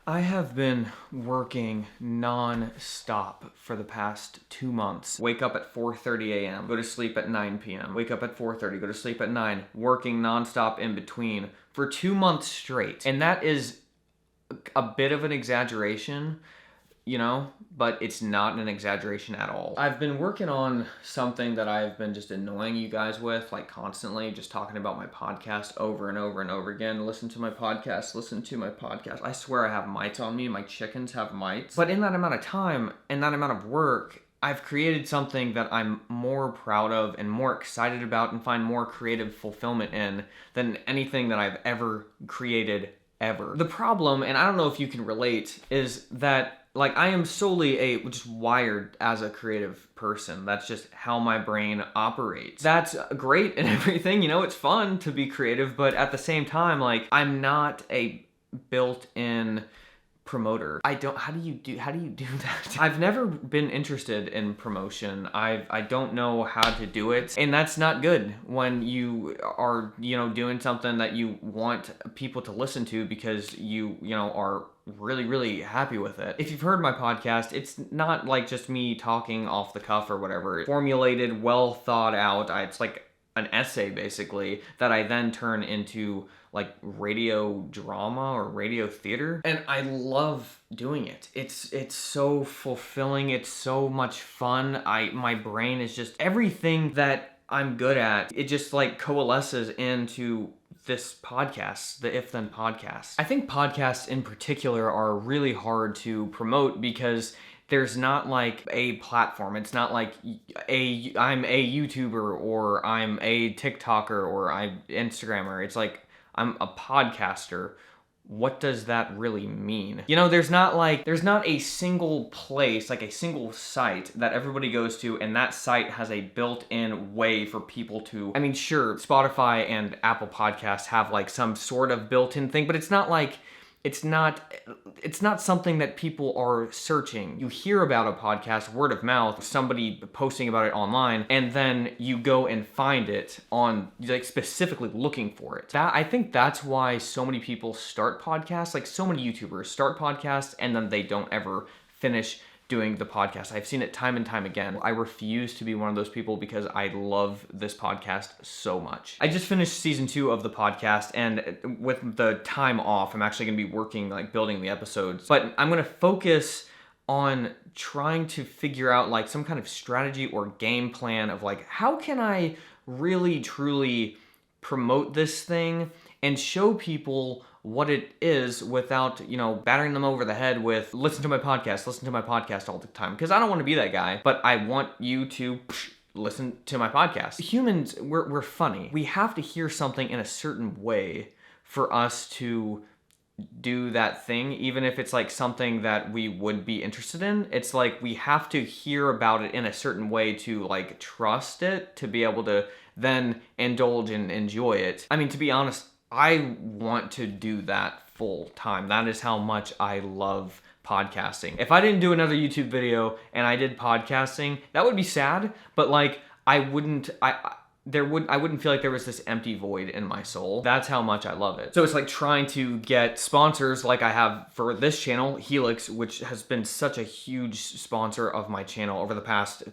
I have been working non-stop for the past 2 months. Wake up at 4:30 a.m., go to sleep at 9 p.m. Wake up at 4:30, go to sleep at 9, working non-stop in between for 2 months straight. And that is a bit of an exaggeration, but it's not an exaggeration at all. I've been working on something that I've been just annoying you guys with, like constantly, just talking about my podcast over and over and over again. Listen to my podcast, listen to my podcast. I swear I have mites on me, my chickens have mites. But in that amount of time, and that amount of work, I've created something that I'm more proud of and more excited about and find more creative fulfillment in than anything that I've ever created ever. The problem, and I don't know if you can relate, is that I am solely just wired as a creative person. That's just how my brain operates. That's great and everything, it's fun to be creative, but at the same time, I'm not a built-in promoter. How do you do that? I've never been interested in promotion. I don't know how to do it. And that's not good when you are, doing something that you want people to listen to because you are really, really happy with it. If you've heard my podcast, it's not like just me talking off the cuff or whatever. It's formulated, well thought out. It's like an essay basically that I then turn into radio drama or radio theater, and I love doing it. It's so fulfilling. It's so much fun. My brain is just everything that I'm good at. It just coalesces into this podcast, the If Then podcast. I think podcasts in particular are really hard to promote because there's not a platform. It's not I'm a YouTuber or I'm a TikToker or I'm Instagrammer. It's I'm a podcaster. What does that really mean? There's not a single place, a single site that everybody goes to, and that site has a built-in way for people to, sure, Spotify and Apple Podcasts have some sort of built-in thing, but it's not something that people are searching. You hear about a podcast word of mouth, somebody posting about it online, and then you go and find it on specifically looking for it. I think that's why so many people start podcasts. So many YouTubers start podcasts and then they don't ever finish doing the podcast. I've seen it time and time again. I refuse to be one of those people because I love this podcast so much. I just finished season 2 of the podcast, and with the time off, I'm actually gonna be working building the episodes. But I'm gonna focus on trying to figure out some kind of strategy or game plan of how can I really truly promote this thing and show people what it is without, battering them over the head with listen to my podcast all the time. Because I don't want to be that guy, but I want you to listen to my podcast. Humans, we're funny. We have to hear something in a certain way for us to do that thing, even if it's something that we would be interested in. It's we have to hear about it in a certain way to trust it, to be able to then indulge and enjoy it. To be honest, I want to do that full time. That is how much I love podcasting. If I didn't do another YouTube video and I did podcasting, that would be sad, but I wouldn't feel like there was this empty void in my soul. That's how much I love it. So it's trying to get sponsors like I have for this channel, Helix, which has been such a huge sponsor of my channel over the past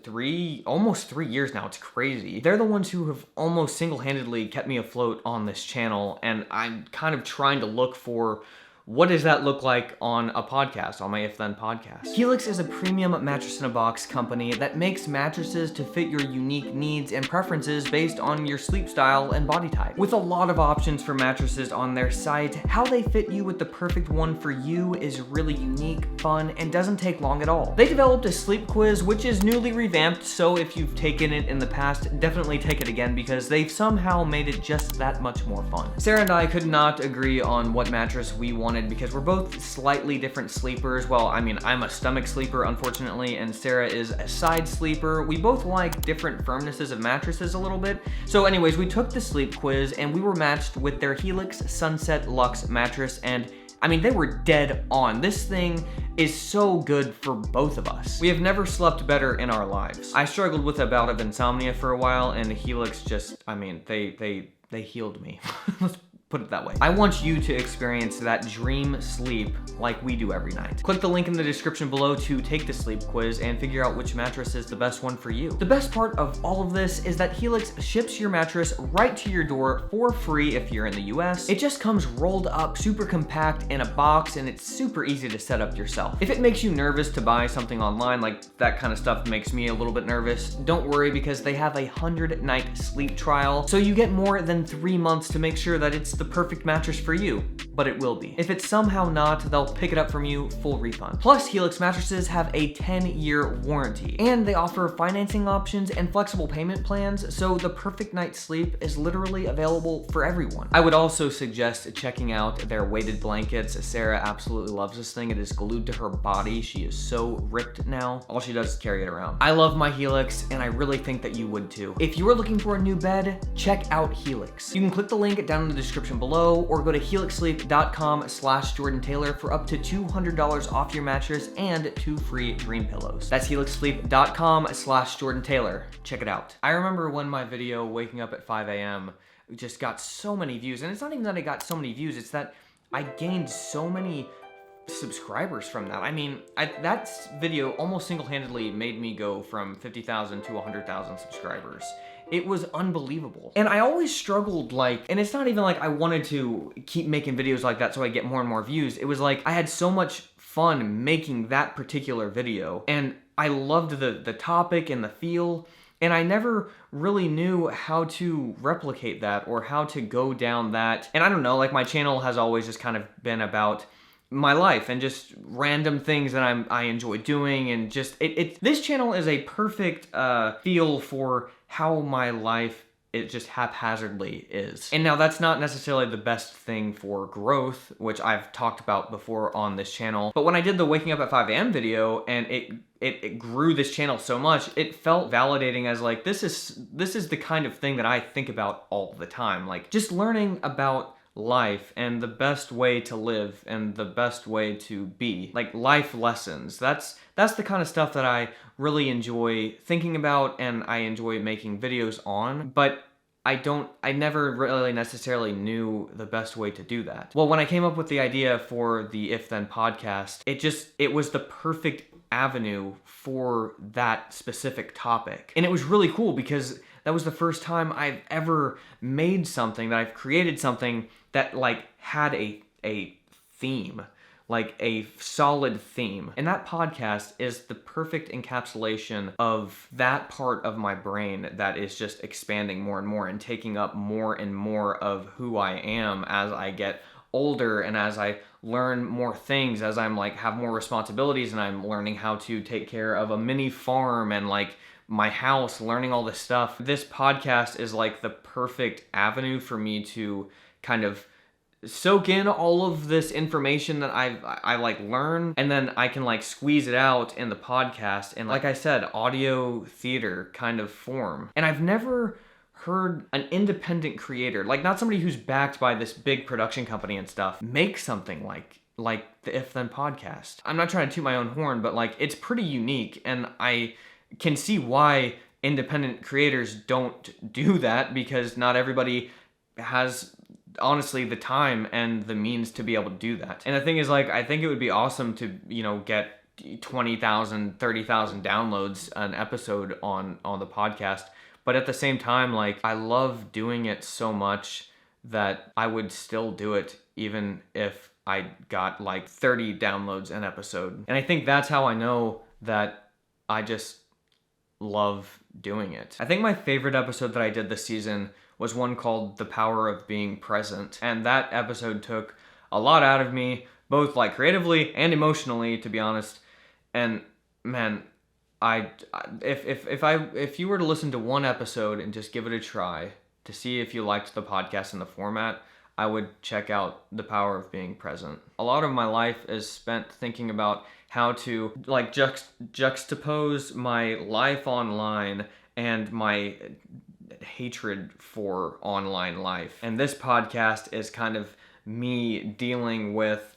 almost 3 years now. It's crazy. They're the ones who have almost single-handedly kept me afloat on this channel, and I'm kind of trying to look for what does that look like on a podcast, on my If Then podcast? Helix is a premium mattress-in-a-box company that makes mattresses to fit your unique needs and preferences based on your sleep style and body type. With a lot of options for mattresses on their site, how they fit you with the perfect one for you is really unique, fun, and doesn't take long at all. They developed a sleep quiz, which is newly revamped, so if you've taken it in the past, definitely take it again because they've somehow made it just that much more fun. Sarah and I could not agree on what mattress we wanted because we're both slightly different sleepers. Well, I'm a stomach sleeper, unfortunately, and Sarah is a side sleeper. We both like different firmnesses of mattresses a little bit. So anyways, we took the sleep quiz and we were matched with their Helix Sunset Luxe mattress, and they were dead on. This thing is so good for both of us. We have never slept better in our lives. I struggled with a bout of insomnia for a while, and the Helix just, they healed me. Put it that way. I want you to experience that dream sleep like we do every night. Click the link in the description below to take the sleep quiz and figure out which mattress is the best one for you. The best part of all of this is that Helix ships your mattress right to your door for free if you're in the US. It just comes rolled up, super compact in a box, and it's super easy to set up yourself. If it makes you nervous to buy something online, like that kind of stuff makes me a little bit nervous, don't worry, because they have a 100-night sleep trial, so you get more than 3 months to make sure that it's the perfect mattress for you, but it will be. If it's somehow not, they'll pick it up from you, full refund. Plus, Helix mattresses have a 10-year warranty, and they offer financing options and flexible payment plans, so the perfect night's sleep is literally available for everyone. I would also suggest checking out their weighted blankets. Sara absolutely loves this thing. It is glued to her body. She is so ripped now. All she does is carry it around. I love my Helix, and I really think that you would too. If you are looking for a new bed, check out Helix. You can click the link down in the description below, or go to helixsleep.com/Jordan Taylor for up to $200 off your mattress and 2 free dream pillows. That's helixsleep.com/Jordan Taylor. Check it out. I remember when my video waking up at 5 a.m. just got so many views, and it's not even that I got so many views, it's that I gained so many subscribers from that. I mean, that video almost single-handedly made me go from 50,000 to 100,000 subscribers. It was unbelievable. And I always struggled, like, and it's not even like I wanted to keep making videos like that so I get more and more views. It was like I had so much fun making that particular video, and I loved the topic and the feel, and I never really knew how to replicate that or how to go down that. And I don't know, like, my channel has always just kind of been about my life and just random things that I enjoy doing, and just this channel is a perfect feel for how my life it just haphazardly is. And now that's not necessarily the best thing for growth, which I've talked about before on this channel, but when I did the waking up at 5 a.m. video and it grew this channel so much, it felt validating as like, this is the kind of thing that I think about all the time. Like, just learning about life and the best way to live and the best way to be, like life lessons. That's the kind of stuff that I really enjoy thinking about and I enjoy making videos on, but I never really necessarily knew the best way to do that. Well, when I came up with the idea for the If Then podcast, it was the perfect avenue for that specific topic. And it was really cool because that was the first time I've ever made something, that I've created something that like had a theme, like a solid theme. And that podcast is the perfect encapsulation of that part of my brain that is just expanding more and more and taking up more and more of who I am as I get older and as I learn more things, as I'm like have more responsibilities and I'm learning how to take care of a mini farm and like my house, learning all this stuff. This podcast is like the perfect avenue for me to kind of soak in all of this information that I like learn, and then I can like squeeze it out in the podcast in, like I said, audio theater kind of form. And I've never heard an independent creator, like not somebody who's backed by this big production company and stuff, make something like the If Then podcast. I'm not trying to toot my own horn, but like it's pretty unique, and I can see why independent creators don't do that, because not everybody has honestly the time and the means to be able to do that. And the thing is, like, I think it would be awesome to, you know, get 20,000, 30,000 downloads an episode on the podcast. But at the same time, like, I love doing it so much that I would still do it even if I got like 30 downloads an episode. And I think that's how I know that I just love doing it. I think my favorite episode that I did this season was one called The Power of Being Present. And that episode took a lot out of me, both like creatively and emotionally, to be honest. And man, if you were to listen to one episode and just give it a try to see if you liked the podcast and the format, I would check out The Power of Being Present. A lot of my life is spent thinking about how to like juxtapose my life online and my hatred for online life. And this podcast is kind of me dealing with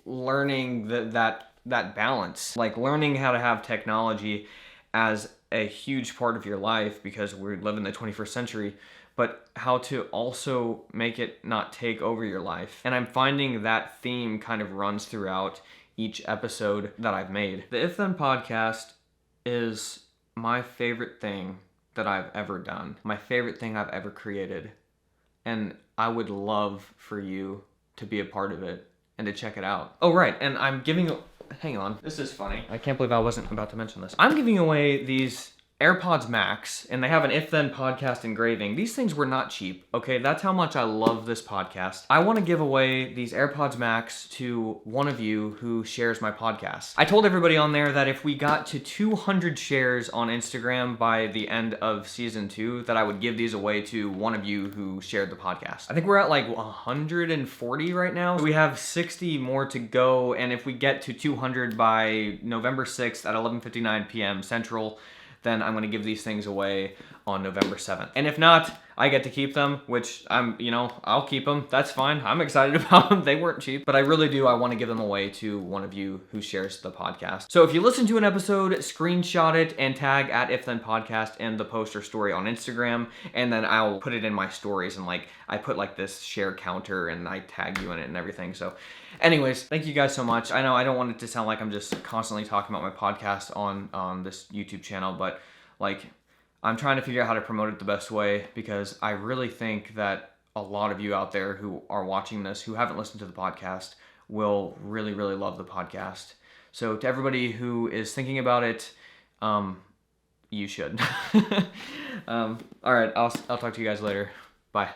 learning that balance, like learning how to have technology as a huge part of your life, because we live in the 21st century, but but how to also make it not take over your life. And I'm finding that theme kind of runs throughout each episode that I've made. The If Then podcast is my favorite thing that I've ever done, my favorite thing I've ever created. And I would love for you to be a part of it and to check it out. Oh, right, and I'm giving, hang on, this is funny. I can't believe I wasn't about to mention this. I'm giving away these AirPods Max, and they have an If Then podcast engraving. These things were not cheap, okay? That's how much I love this podcast. I want to give away these AirPods Max to one of you who shares my podcast. I told everybody on there that if we got to 200 shares on Instagram by the end of season 2, that I would give these away to one of you who shared the podcast. I think we're at like 140 right now. We have 60 more to go, and if we get to 200 by November 6th at 11:59 p.m. Central, then I'm going to give these things away on November 7th. And if not, I get to keep them, which I'll keep them. That's fine. I'm excited about them. They weren't cheap, but I really do. I want to give them away to one of you who shares the podcast. So if you listen to an episode, screenshot it and tag at If Then Podcast in the post or story on Instagram, and then I'll put it in my stories, and I put this share counter and I tag you in it and everything. So anyways, thank you guys so much. I know I don't want it to sound like I'm just constantly talking about my podcast on this YouTube channel, but I'm trying to figure out how to promote it the best way, because I really think that a lot of you out there who are watching this, who haven't listened to the podcast, will really, really love the podcast. So to everybody who is thinking about it, you should. All right, I'll talk to you guys later. Bye.